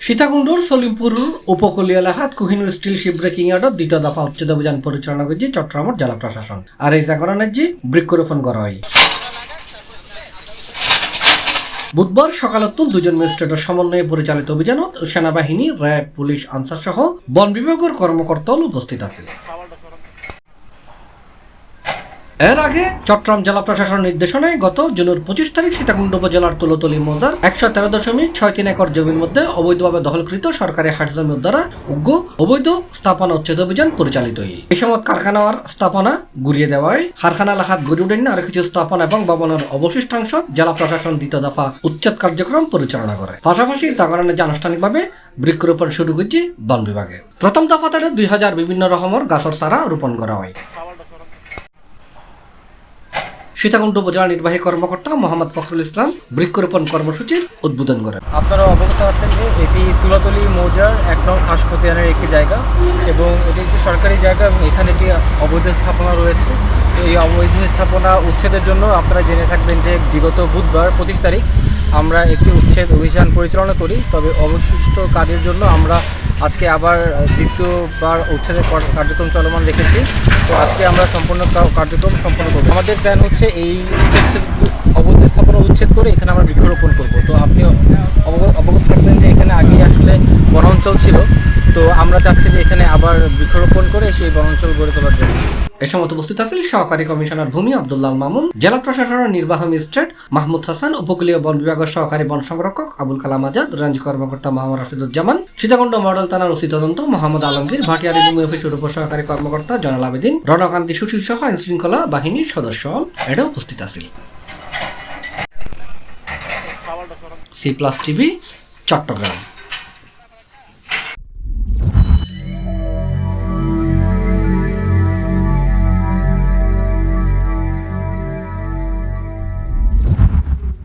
সীতাকুণ্ডর সলিমপুর উপকূলীয় এলাকাত Kohinoor still ship breaking ইয়ার্ডত দ্বিতীয় দফা উচ্ছেদ অভিযান পরিচালনা করছে চট্টগ্রামের জেলা প্রশাসন। আর এই জাগরণের বৃক্ষরোপণ করা হয়। বুধবার সকালত দুজন ম্যাজিস্ট্রেটের সমন্বয়ে পরিচালিত অভিযানত সেনাবাহিনী, র্যাব, পুলিশ, আনসার সহ বন বিভাগের কর্মকর্তা উপস্থিত আছেন। এর আগে চট্টগ্রাম জেলা প্রশাসনের নির্দেশনায় গত জুনের 25 তারিখ সীতাকুণ্ড উপজেলার তুলতলি মৌজার 113.63 একর জমির মধ্যে অবৈধভাবে দখলকৃত সরকারি হাট জমি দ্বারা উগ্র অবৈধ স্থাপনা উচ্ছেদ অভিযান পরিচালিত হয়। এই সময় কারখানার স্থাপনা গুড়িয়ে দেওয়া হয়। কারখানা এলাকাত গড়ে ওঠেন আরো কিছু স্থাপনা এবং ভবনের অবশিষ্টাংশ জেলা প্রশাসন দ্বিতীয় দফা উচ্ছেদ কার্যক্রম পরিচালনা করে। পাশাপাশি জাগরণের আনুষ্ঠানিকভাবে বৃক্ষরোপণ শুরু করছে বন বিভাগে। প্রথম দফাতে 2000 বিভিন্ন রকমের গাছের চারা রোপণ করা হয়। সীতাকুণ্ড উপজেলা নির্বাহী কর্মকর্তা মোহাম্মদ ফখরুল ইসলাম বৃক্ষরোপণ কর্মসূচির উদ্বোধন করেন। আপনারা অবগত আছেন যে এটি তুলাতলি মৌজার 1 নং খাস খতিয়ানের একটি জায়গা এবং এটি একটি সরকারি জায়গা এবং এখানে একটি অবৈধ স্থাপনা রয়েছে। তো এই অবৈধ স্থাপনা উচ্ছেদের জন্য আপনারা জেনে থাকবেন যে বিগত বুধবার 25 তারিখ আমরা একটি উচ্ছেদ অভিযান পরিচালনা করি। তবে অবশিষ্ট কাজের জন্য আমরা আজকে আবার দ্বিতীয়বার উচ্ছেদের কার্যক্রম চলমান রেখেছি। তো আজকে আমরা সম্পূর্ণ কার্যক্রম সম্পন্ন করব। আমাদের প্ল্যান হচ্ছে এই অবৈধ স্থাপনা উচ্ছেদ করে এখানে আমরা বৃক্ষরোপণ করব। তো আপনি অবগত থাকবেন যে এখানে আগে আসলে বনাঞ্চল ছিল। তো আমরা চাচ্ছি যে এখানে আবার বৃক্ষরোপণ করে সেই বনাঞ্চল গড়ে তোলার জন্য। এ সময় উপস্থিত আছেন সহকারী কমিশনার ভূমি আব্দুল্লাহ মামুন, জেলা প্রশাসনের নির্বাহী ম্যাজিস্ট্রেট মাহমুদ হাসান, উপকূলীয় বন বিভাগের সহকারী বন সংরক্ষক আবুল কালাম আজাদ, রেঞ্জ কর্মকর্তা মোহাম্মদ রাশিদুজ্জামান, সীতাকুণ্ড মডেল থানার ওসি তদন্ত মোহাম্মদ আলমগীর, ভাটিয়ারি ভূমি অফিসের উপসহকারী কর্মকর্তা জয়নাল আবেদিন, রণকান্তি সুশীল সহ আইন শৃঙ্খলা বাহিনীর সদস্য এটা উপস্থিত আছেন। C+ TV, Chittagong.